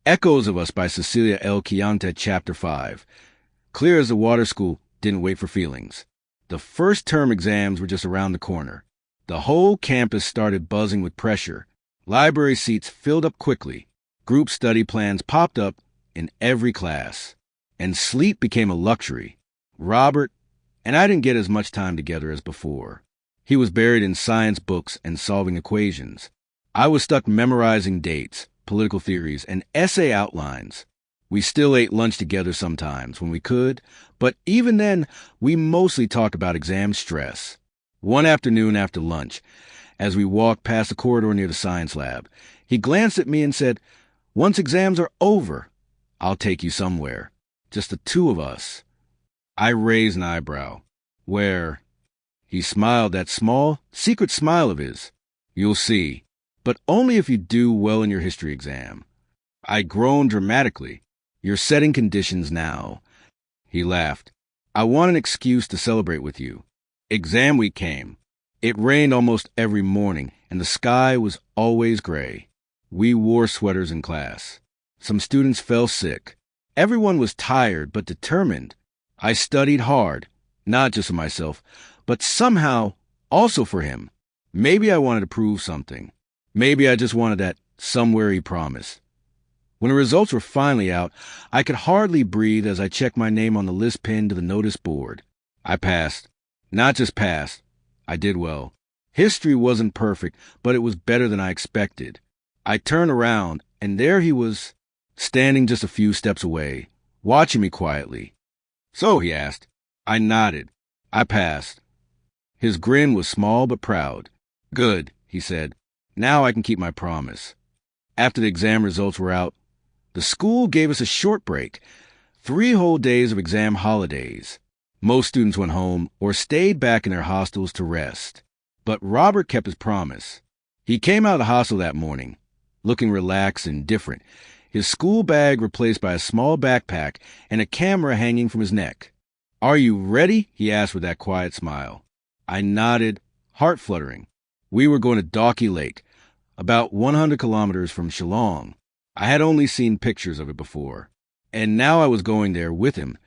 Echoes of Us by Cecilia L. Chianta, Chapter 5. Clear as the water, school didn't wait for feelings. The first term exams were just around the corner. The whole campus started buzzing with pressure. Library seats filled up quickly. Group study plans popped up in every class. And sleep became a luxury. Robert and I didn't get as much time together as before. He was buried in science books and solving equations. I was stuck memorizing dates, political theories, and essay outlines. We still ate lunch together sometimes when we could, but even then, we mostly talked about exam stress. One afternoon after lunch, as we walked past the corridor near the science lab, he glanced at me and said, "Once exams are over, I'll take you somewhere. Just the two of us." I raised an eyebrow. "Where?" He smiled that small, secret smile of his. "You'll see, but only if you do well in your history exam." I groaned dramatically. "You're setting conditions now." He laughed. "I want an excuse to celebrate with you." Exam week came. It rained almost every morning, and the sky was always gray. We wore sweaters in class. Some students fell sick. Everyone was tired but determined. I studied hard, not just for myself, but somehow also for him. Maybe I wanted to prove something. Maybe I just wanted that somewhere he promised. When the results were finally out, I could hardly breathe as I checked my name on the list pinned to the notice board. I passed. Not just passed. I did well. History wasn't perfect, but it was better than I expected. I turned around, and there he was, standing just a few steps away, watching me quietly. "So," he asked. I nodded. "I passed." His grin was small but proud. "Good," he said. "Now I can keep my promise." After the exam results were out, the school gave us a short break, 3 whole days of exam holidays. Most students went home or stayed back in their hostels to rest. But Robert kept his promise. He came out of the hostel that morning, looking relaxed and different, his school bag replaced by a small backpack and a camera hanging from his neck. "Are you ready?" he asked with that quiet smile. I nodded, heart fluttering. We were going to Dawkey Lake, about 100 kilometers from Shillong. I had only seen pictures of it before, and now I was going there with him.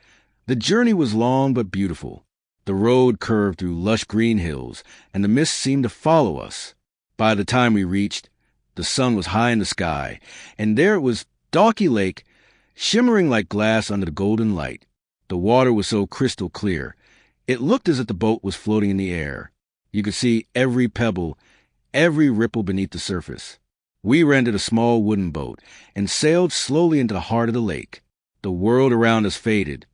The journey was long but beautiful. The road curved through lush green hills, and the mist seemed to follow us. By the time we reached, the sun was high in the sky, and there it was, Dawkey Lake, shimmering like glass under the golden light. The water was so crystal clear, it looked as if the boat was floating in the air. You could see every pebble, every ripple beneath the surface. We rented a small wooden boat and sailed slowly into the heart of the lake. The world around us faded,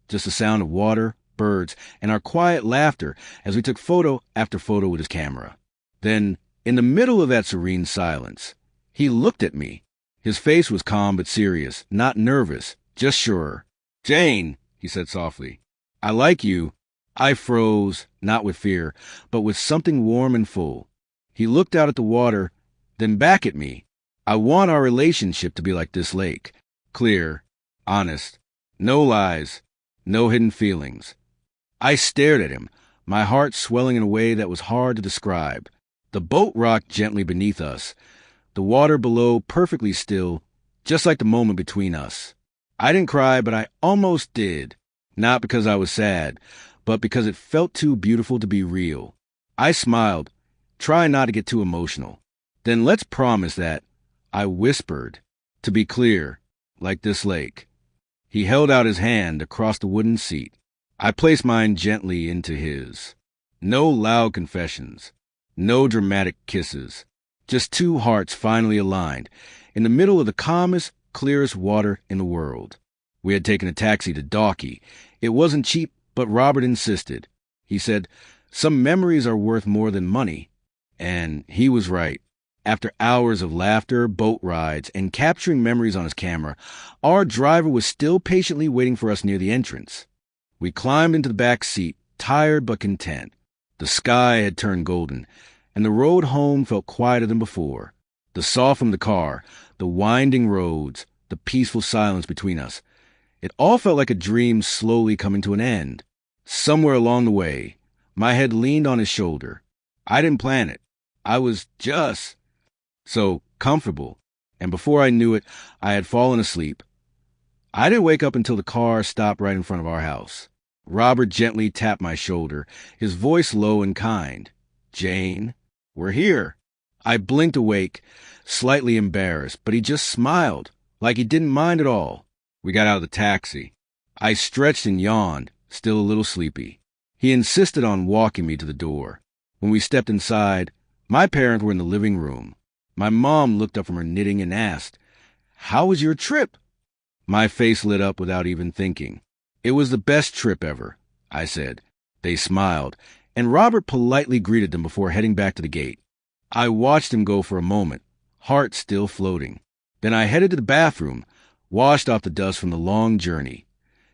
just the sound of water, birds, and our quiet laughter as we took photo after photo with his camera. Then, in the middle of that serene silence, he looked at me. His face was calm but serious, not nervous, just sure. "Jane," he said softly, "I like you." I froze, not with fear, but with something warm and full. He looked out at the water, then back at me. "I want our relationship to be like this lake. Clear, honest, no lies, no hidden feelings." I stared at him, my heart swelling in a way that was hard to describe. The boat rocked gently beneath us, the water below perfectly still, just like the moment between us. I didn't cry, but I almost did. Not because I was sad, but because it felt too beautiful to be real. I smiled, trying not to get too emotional. "Then let's promise that," I whispered, "to be clear, like this lake." He held out his hand across the wooden seat. I placed mine gently into his. No loud confessions, no dramatic kisses, just 2 hearts finally aligned, in the middle of the calmest, clearest water in the world. We had taken a taxi to Dawkey. It wasn't cheap, but Robert insisted. He said, "Some memories are worth more than money." And he was right. After hours of laughter, boat rides, and capturing memories on his camera, our driver was still patiently waiting for us near the entrance. We climbed into the back seat, tired but content. The sky had turned golden, and the road home felt quieter than before. The saw from the car, the winding roads, the peaceful silence between us. It all felt like a dream slowly coming to an end. Somewhere along the way, my head leaned on his shoulder. I didn't plan it. I was just so comfortable and before I knew it, I had fallen asleep. I didn't wake up until the car stopped right in front of our house. Robert gently tapped my shoulder, his voice low and kind. "Jane, we're here." I blinked awake, slightly embarrassed, but he just smiled, like he didn't mind at all. We got out of the taxi. I stretched and yawned, still a little sleepy. He insisted on walking me to the door. When we stepped inside, my parents were in the living room. My mom looked up from her knitting and asked, "How was your trip?" My face lit up without even thinking. "It was the best trip ever," I said. They smiled, and Robert politely greeted them before heading back to the gate. I watched him go for a moment, heart still floating. Then I headed to the bathroom, washed off the dust from the long journey,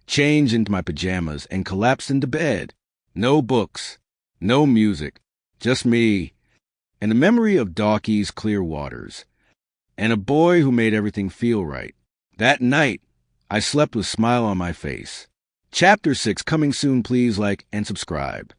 changed into my pajamas, and collapsed into bed. No books, no music, just me, and the memory of Dawkey's clear waters, and a boy who made everything feel right. That night, I slept with a smile on my face. Chapter 6 coming soon. Please like and subscribe.